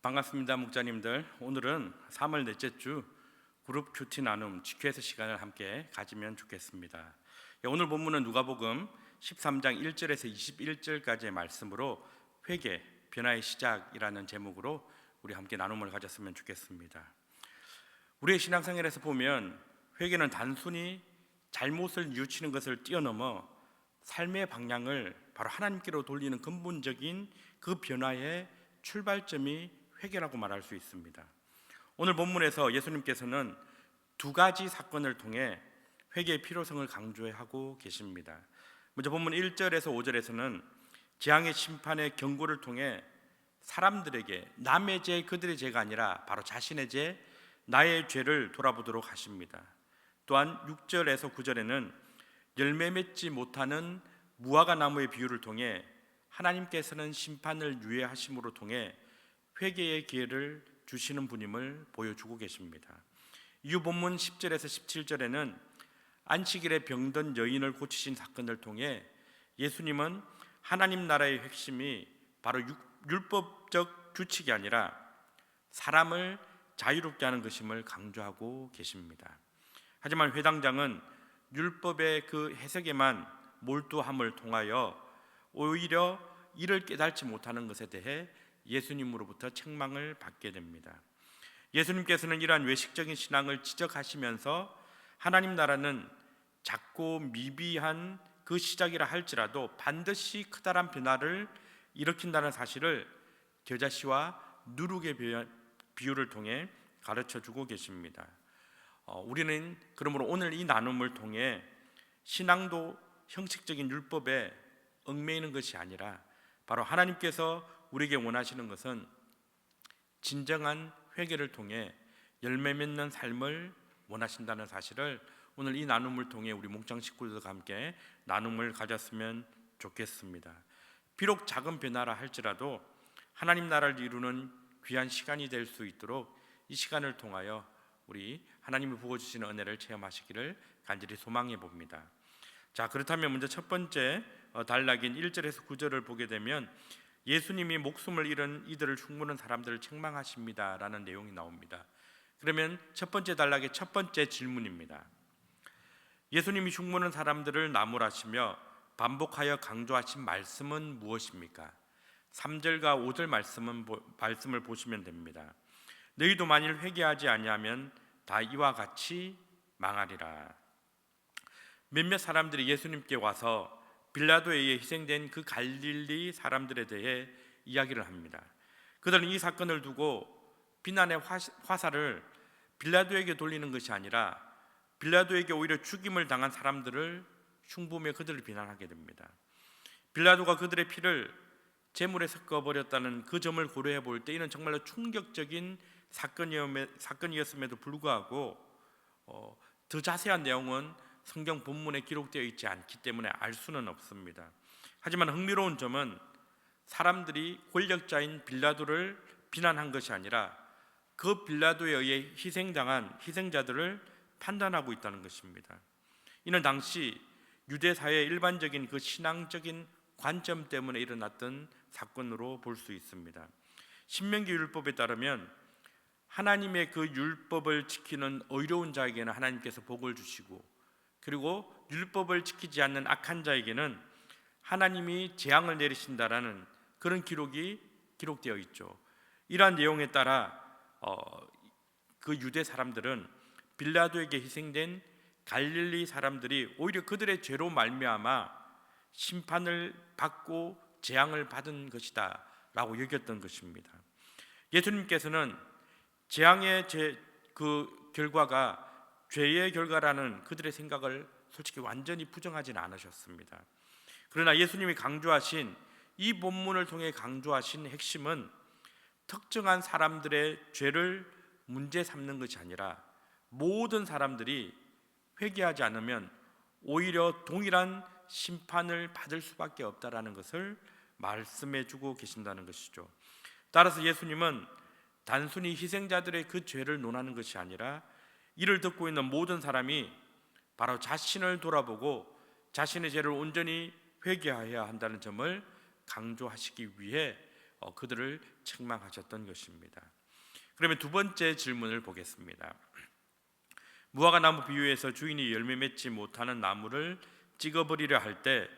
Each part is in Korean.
반갑습니다, 목자님들. 오늘은 3월 넷째 주 그룹 큐티 나눔 GQS 시간을 함께 가지면 좋겠습니다. 오늘 본문은 누가복음 13장 1절에서 21절까지의 말씀으로 회개, 변화의 시작이라는 제목으로 우리 함께 나눔을 가졌으면 좋겠습니다. 우리의 신앙생활에서 보면 회개는 단순히 잘못을 뉘우치는 것을 뛰어넘어 삶의 방향을 바로 하나님께로 돌리는 근본적인 그 변화의 출발점이 회개라고 말할 수 있습니다. 오늘 본문에서 예수님께서는 두 가지 사건을 통해 회개의 필요성을 강조하고 계십니다. 먼저 본문 1절에서 5절에서는 재앙의 심판의 경고를 통해 사람들에게 남의 죄, 그들의 죄가 아니라 바로 자신의 죄, 나의 죄를 돌아보도록 하십니다. 또한 6절에서 9절에는 열매 맺지 못하는 무화과 나무의 비유를 통해 하나님께서는 심판을 유예하심으로 통해 회개의 기회를 주시는 분임을 보여주고 계십니다. 이후 본문 10절에서 17절에는 안식일에 병든 여인을 고치신 사건을 통해 예수님은 하나님 나라의 핵심이 바로 율법적 규칙이 아니라 사람을 자유롭게 하는 것임을 강조하고 계십니다. 하지만 회당장은 율법의 그 해석에만 몰두함을 통하여 오히려 이를 깨닫지 못하는 것에 대해 예수님으로부터 책망을 받게 됩니다. 예수님께서는 이러한 외식적인 신앙을 지적하시면서 하나님 나라는 작고 미비한 그 시작이라 할지라도 반드시 크다란 변화를 일으킨다는 사실을 겨자씨와 누룩의 비유를 통해 가르쳐주고 계십니다. 우리는 그러므로 오늘 이 나눔을 통해 신앙도 형식적인 율법에 얽매이는 것이 아니라 바로 하나님께서 우리에게 원하시는 것은 진정한 회개를 통해 열매 맺는 삶을 원하신다는 사실을 오늘 이 나눔을 통해 우리 목장 식구들과 함께 나눔을 가졌으면 좋겠습니다. 비록 작은 변화라 할지라도 하나님 나라를 이루는 귀한 시간이 될 수 있도록 이 시간을 통하여 우리 하나님이 부어주시는 은혜를 체험하시기를 간절히 소망해 봅니다. 자, 그렇다면 먼저 첫 번째 단락인 1절에서 9절을 보게 되면 예수님이 목숨을 잃은 이들을 흉보는 사람들을 책망하십니다 라는 내용이 나옵니다. 그러면 첫 번째 단락의 첫 번째 질문입니다. 예수님이 흉보는 사람들을 나무라시며 반복하여 강조하신 말씀은 무엇입니까? 3절과 5절 말씀을 보시면 됩니다. 너희도 만일 회개하지 아니하면 다 이와 같이 망하리라. 몇몇 사람들이 예수님께 와서 빌라도에 의해 희생된 그 갈릴리 사람들에 대해 이야기를 합니다. 그들은 이 사건을 두고 비난의 화살을 빌라도에게 돌리는 것이 아니라 빌라도에게 오히려 죽임을 당한 사람들을 흉보며 그들을 비난하게 됩니다. 빌라도가 그들의 피를 제물에 섞어버렸다는 그 점을 고려해 볼 때 이는 정말로 충격적인 사건이었음에도 불구하고 더 자세한 내용은 성경 본문에 기록되어 있지 않기 때문에 알 수는 없습니다. 하지만 흥미로운 점은 사람들이 권력자인 빌라도를 비난한 것이 아니라 그 빌라도에 의해 희생당한 희생자들을 판단하고 있다는 것입니다. 이는 당시 유대 사회의 일반적인 그 신앙적인 관점 때문에 일어났던 사건으로 볼 수 있습니다. 신명기 율법에 따르면 하나님의 그 율법을 지키는 의로운 자에게는 하나님께서 복을 주시고 그리고 율법을 지키지 않는 악한 자에게는 하나님이 재앙을 내리신다라는 그런 기록되어 있죠. 이러한 내용에 따라 그 유대 사람들은 빌라도에게 희생된 갈릴리 사람들이 오히려 그들의 죄로 말미암아 심판을 받고 재앙을 받은 것이다 라고 여겼던 것입니다. 예수님께서는 재앙의 그 결과가 죄의 결과라는 그들의 생각을 솔직히 완전히 부정하지는 않으셨습니다. 그러나 예수님이 강조하신 이 본문을 통해 강조하신 핵심은 특정한 사람들의 죄를 문제 삼는 것이 아니라 모든 사람들이 회개하지 않으면 오히려 동일한 심판을 받을 수밖에 없다라는 것을 말씀해 주고 계신다는 것이죠. 따라서 예수님은 단순히 희생자들의 그 죄를 논하는 것이 아니라 이를 듣고 있는 모든 사람이 바로 자신을 돌아보고 자신의 죄를 온전히 회개해야 한다는 점을 강조하시기 위해 그들을 책망하셨던 것입니다. 그러면 두 번째 질문을 보겠습니다. 무화과 나무 비유에서 주인이 열매 맺지 못하는 나무를 찍어버리려 할 때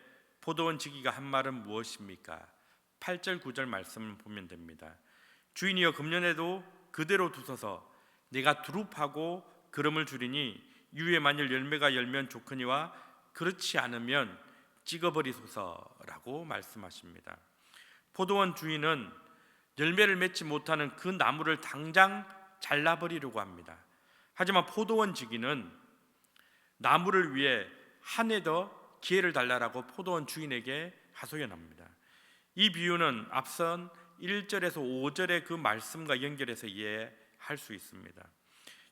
포도원 지기가 한 말은 무엇입니까? 8절 9절 말씀을 보면 됩니다. 주인이여 금년에도 그대로 두소서 내가 두릅하고 그름을 주리니 이후에 만일 열매가 열면 좋거니와 그렇지 않으면 찍어버리소서라고 말씀하십니다. 포도원 주인은 열매를 맺지 못하는 그 나무를 당장 잘라버리려고 합니다. 하지만 포도원 지기는 나무를 위해 한 해 더 기회를 달라라고 포도원 주인에게 하소연합니다. 이 비유는 앞선 1절에서 5절의 그 말씀과 연결해서 이해할 수 있습니다.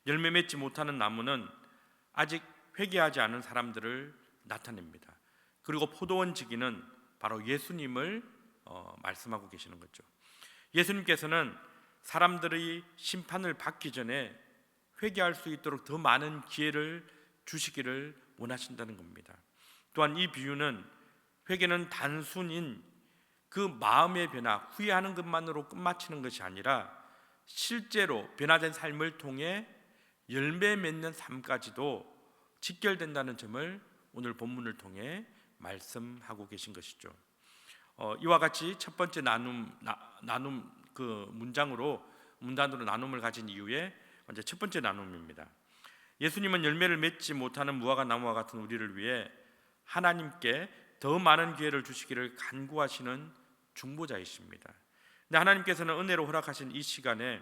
열매 맺지 못하는 나무는 아직 회개하지 않은 사람들을 나타냅니다. 그리고 포도원 지기는 바로 예수님을 말씀하고 계시는 거죠. 예수님께서는 사람들이 심판을 받기 전에 회개할 수 있도록 더 많은 기회를 주시기를 원하신다는 겁니다. 또한 이 비유는 회개는 단순인 그 마음의 변화, 후회하는 것만으로 끝마치는 것이 아니라 실제로 변화된 삶을 통해 열매 맺는 삶까지도 직결된다는 점을 오늘 본문을 통해 말씀하고 계신 것이죠. 이와 같이 첫 번째 나눔 그 문단으로 나눔을 가진 이후에 먼저 첫 번째 나눔입니다. 예수님은 열매를 맺지 못하는 무화과 나무와 같은 우리를 위해 하나님께 더 많은 기회를 주시기를 간구하시는 중보자이십니다. 근데 하나님께서는 은혜로 허락하신 이 시간에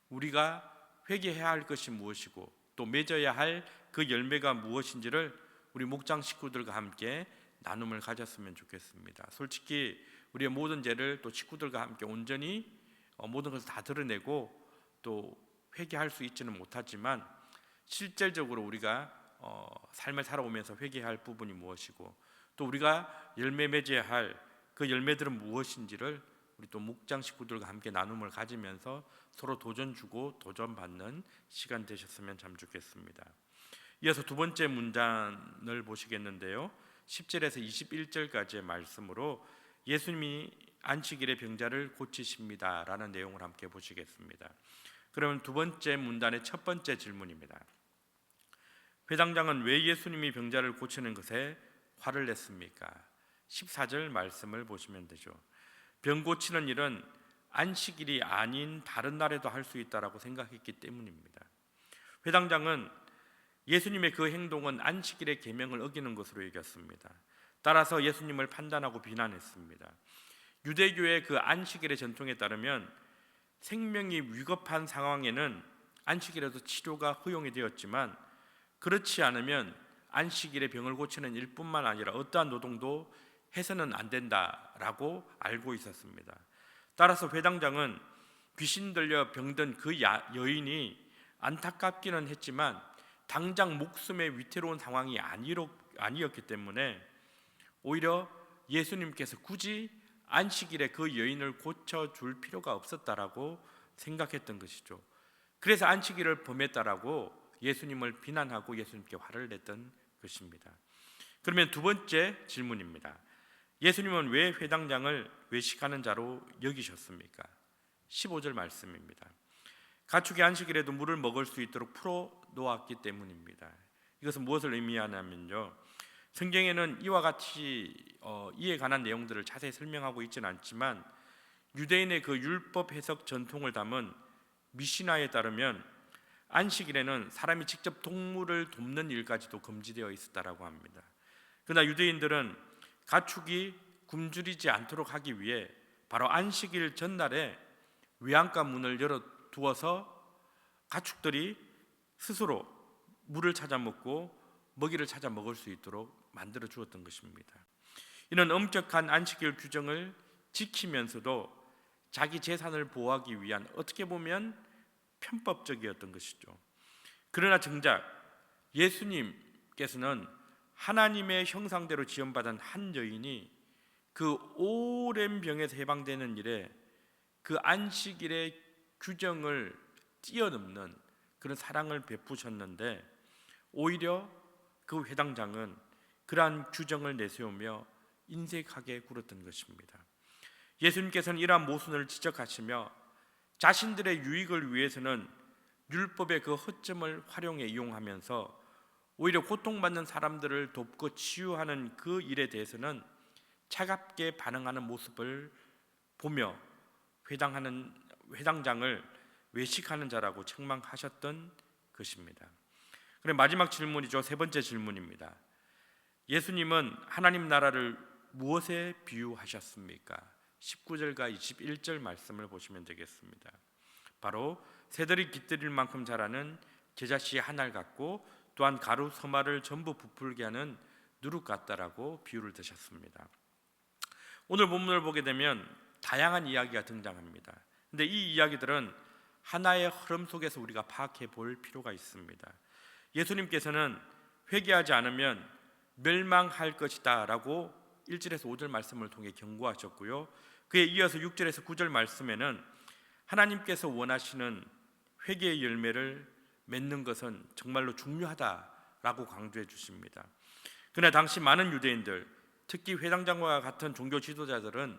우리가 회개해야 할 것이 무엇이고 또 맺어야 할 그 열매가 무엇인지를 우리 목장 식구들과 함께 나눔을 가졌으면 좋겠습니다. 솔직히 우리의 모든 죄를 또 식구들과 함께 온전히 모든 것을 다 드러내고 또 회개할 수 있지는 못하지만 실질적으로 우리가 삶을 살아오면서 회개할 부분이 무엇이고 또 우리가 열매 맺어야 할 그 열매들은 무엇인지를 우리 또 목장 식구들과 함께 나눔을 가지면서 서로 도전 주고 도전 받는 시간 되셨으면 참 좋겠습니다. 이어서 두 번째 문단을 보시겠는데요. 10절에서 21절까지의 말씀으로 예수님이 안식일에 병자를 고치십니다 라는 내용을 함께 보시겠습니다. 그러면 두 번째 문단의 첫 번째 질문입니다. 회당장은 왜 예수님이 병자를 고치는 것에 화를 냈습니까? 14절 말씀을 보시면 되죠. 병 고치는 일은 안식일이 아닌 다른 날에도 할 수 있다라고 생각했기 때문입니다. 회당장은 예수님의 그 행동은 안식일의 계명을 어기는 것으로 여겼습니다. 따라서 예수님을 판단하고 비난했습니다. 유대교의 그 안식일의 전통에 따르면 생명이 위급한 상황에는 안식일에도 치료가 허용이 되었지만 그렇지 않으면 안식일에 병을 고치는 일뿐만 아니라 어떠한 노동도 해서는 안 된다라고 알고 있었습니다. 따라서 회당장은 귀신 들려 병든 그 여인이 안타깝기는 했지만 당장 목숨에 위태로운 상황이 아니었기 때문에 오히려 예수님께서 굳이 안식일에 그 여인을 고쳐줄 필요가 없었다라고 생각했던 것이죠. 그래서 안식일을 범했다라고 예수님을 비난하고 예수님께 화를 냈던 것입니다. 그러면 두 번째 질문입니다. 예수님은 왜 회당장을 외식하는 자로 여기셨습니까? 15절 말씀입니다. 가축이 안식일에도 물을 먹을 수 있도록 풀어 놓았기 때문입니다. 이것은 무엇을 의미하냐면요, 성경에는 이와 같이 이에 관한 내용들을 자세히 설명하고 있지는 않지만 유대인의 그 율법 해석 전통을 담은 미시나에 따르면 안식일에는 사람이 직접 동물을 돕는 일까지도 금지되어 있었다라고 합니다. 그러나 유대인들은 가축이 굶주리지 않도록 하기 위해 바로 안식일 전날에 외양간 문을 열어두어서 가축들이 스스로 물을 찾아 먹고 먹이를 찾아 먹을 수 있도록 만들어 주었던 것입니다. 이는 엄격한 안식일 규정을 지키면서도 자기 재산을 보호하기 위한 어떻게 보면 편법적이었던 것이죠. 그러나 정작 예수님께서는 하나님의 형상대로 지음받은 한 여인이 그 오랜 병에서 해방되는 일에 그 안식일의 규정을 뛰어넘는 그런 사랑을 베푸셨는데 오히려 그 회당장은 그러한 규정을 내세우며 인색하게 굴었던 것입니다. 예수님께서는 이러한 모순을 지적하시며 자신들의 유익을 위해서는 율법의 그 허점을 활용해 이용하면서 오히려 고통받는 사람들을 돕고 치유하는 그 일에 대해서는 차갑게 반응하는 모습을 보며 회당장을 외식하는 자라고 책망하셨던 것입니다. 그래 마지막 질문이죠. 세 번째 질문입니다. 예수님은 하나님 나라를 무엇에 비유하셨습니까? 19절과 21절 말씀을 보시면 되겠습니다. 바로 새들이 깃들일 만큼 자라는 겨자씨 한 알 같고 또한 가루 서말을 전부 부풀게 하는 누룩 같다라고 비유를 드셨습니다. 오늘 본문을 보게 되면 다양한 이야기가 등장합니다. 근데 이 이야기들은 하나의 흐름 속에서 우리가 파악해 볼 필요가 있습니다. 예수님께서는 회개하지 않으면 멸망할 것이다 라고 1절에서 5절 말씀을 통해 경고하셨고요, 그에 이어서 6절에서 9절 말씀에는 하나님께서 원하시는 회개의 열매를 맺는 것은 정말로 중요하다라고 강조해 주십니다. 그러나 당시 많은 유대인들, 특히 회당장과 같은 종교 지도자들은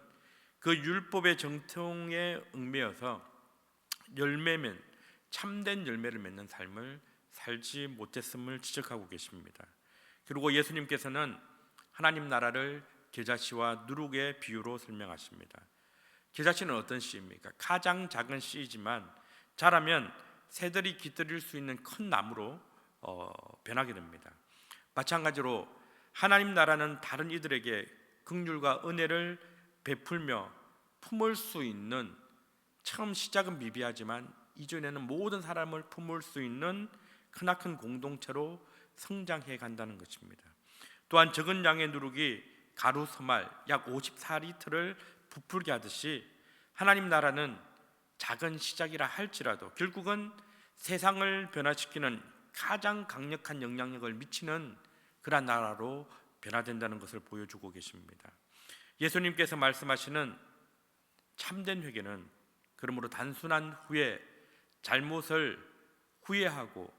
그 율법의 정통에 얽매여서 참된 열매를 맺는 삶을 살지 못했음을 지적하고 계십니다. 그리고 예수님께서는 하나님 나라를 겨자씨와 누룩의 비유로 설명하십니다. 겨자씨는 어떤 씨입니까? 가장 작은 씨이지만 자라면 새들이 깃들일 수 있는 큰 나무로 변하게 됩니다. 마찬가지로 하나님 나라는 다른 이들에게 긍휼과 은혜를 베풀며 품을 수 있는, 처음 시작은 미비하지만 이전에는 모든 사람을 품을 수 있는 크나큰 공동체로 성장해 간다는 것입니다. 또한 적은 양의 누룩이 가루 서말 약 54리터를 부풀게 하듯이 하나님 나라는 작은 시작이라 할지라도 결국은 세상을 변화시키는 가장 강력한 영향력을 미치는 그런 나라로 변화된다는 것을 보여주고 계십니다. 예수님께서 말씀하시는 참된 회개는 그러므로 단순한 잘못을 후회하고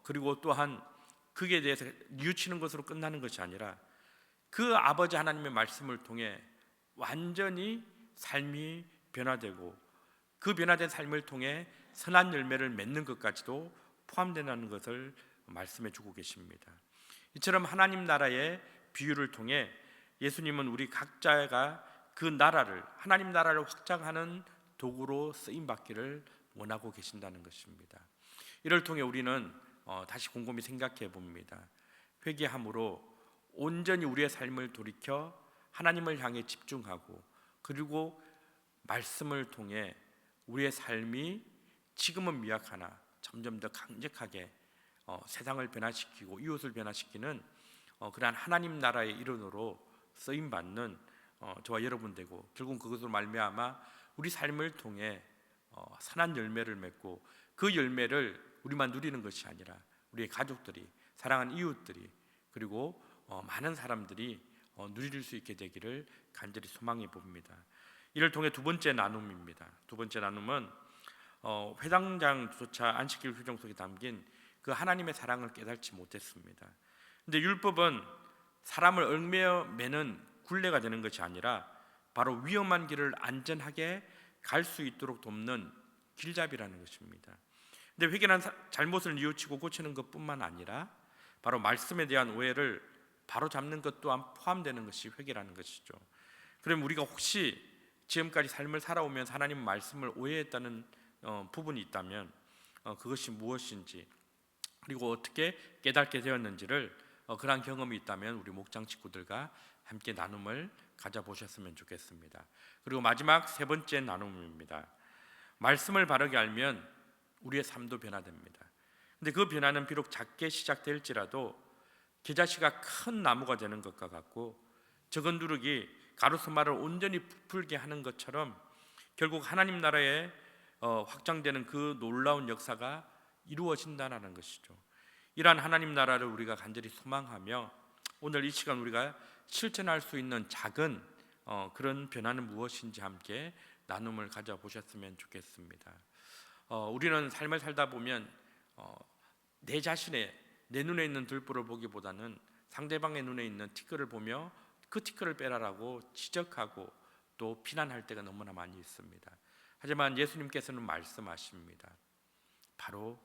그리고 또한 그에 대해서 뉘우치는 것으로 끝나는 것이 아니라 그 아버지 하나님의 말씀을 통해 완전히 삶이 변화되고 그 변화된 삶을 통해 선한 열매를 맺는 것까지도 포함된다는 것을 말씀해 주고 계십니다. 이처럼 하나님 나라의 비유를 통해 예수님은 우리 각자가 그 나라를, 하나님 나라를 확장하는 도구로 쓰임 받기를 원하고 계신다는 것입니다. 이를 통해 우리는 다시 곰곰이 생각해 봅니다. 회개함으로 온전히 우리의 삶을 돌이켜 하나님을 향해 집중하고 그리고 말씀을 통해 우리의 삶이 지금은 미약하나 점점 더 강력하게 세상을 변화시키고 이웃을 변화시키는 그러한 하나님 나라의 일원으로 쓰임받는 저와 여러분 되고 결국 그것으로 말미암아 우리 삶을 통해 선한 열매를 맺고 그 열매를 우리만 누리는 것이 아니라 우리의 가족들이, 사랑하는 이웃들이 그리고 많은 사람들이 누릴 수 있게 되기를 간절히 소망해 봅니다. 이를 통해 두 번째 나눔입니다. 두 번째 나눔은 회당장조차 안식일 규정 속에 담긴 그 하나님의 사랑을 깨닫지 못했습니다. 근데 율법은 사람을 얽매어 매는 굴레가 되는 것이 아니라 바로 위험한 길을 안전하게 갈 수 있도록 돕는 길잡이라는 것입니다. 근데 회개는 잘못을 뉘우치고 고치는 것뿐만 아니라 바로 말씀에 대한 오해를 바로 잡는 것 또한 포함되는 것이 회개라는 것이죠. 그럼 우리가 혹시 지금까지 삶을 살아오면서 하나님 말씀을 오해했다는 부분이 있다면 그것이 무엇인지 그리고 어떻게 깨닫게 되었는지를 그러한 경험이 있다면 우리 목장 식구들과 함께 나눔을 가져보셨으면 좋겠습니다. 그리고 마지막 세 번째 나눔입니다. 말씀을 바르게 알면 우리의 삶도 변화됩니다. 근데 그 변화는 비록 작게 시작될지라도 겨자씨가 큰 나무가 되는 것과 같고 적은 누룩이 가루스마를 온전히 부풀게 하는 것처럼 결국 하나님 나라에 확장되는 그 놀라운 역사가 이루어진다는 것이죠. 이러한 하나님 나라를 우리가 간절히 소망하며 오늘 이 시간 우리가 실천할 수 있는 작은 그런 변화는 무엇인지 함께 나눔을 가져보셨으면 좋겠습니다. 우리는 삶을 살다 보면 내 눈에 있는 들보를 보기보다는 상대방의 눈에 있는 티끌을 보며 그 티끌을 빼라라고 지적하고 또 피난할 때가 너무나 많이 있습니다. 하지만 예수님께서는 말씀하십니다. 바로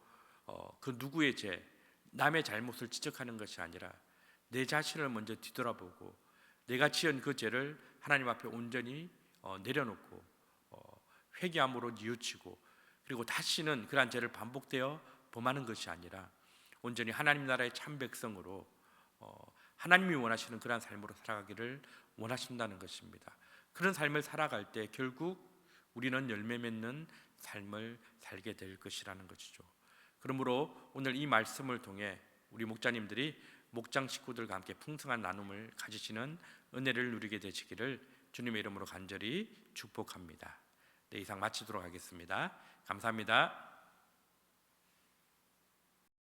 그 누구의 죄, 남의 잘못을 지적하는 것이 아니라 내 자신을 먼저 뒤돌아보고 내가 지은 그 죄를 하나님 앞에 온전히 내려놓고 회개함으로 뉘우치고 그리고 다시는 그러한 죄를 반복되어 범하는 것이 아니라 온전히 하나님 나라의 참 백성으로 하나님이 원하시는 그러한 삶으로 살아가기를 원하신다는 것입니다. 그런 삶을 살아갈 때 결국 우리는 열매 맺는 삶을 살게 될 것이라는 것이죠. 그러므로 오늘 이 말씀을 통해 우리 목자님들이 목장 식구들과 함께 풍성한 나눔을 가지시는 은혜를 누리게 되시기를 주님의 이름으로 간절히 축복합니다. 네, 이상 마치도록 하겠습니다. 감사합니다.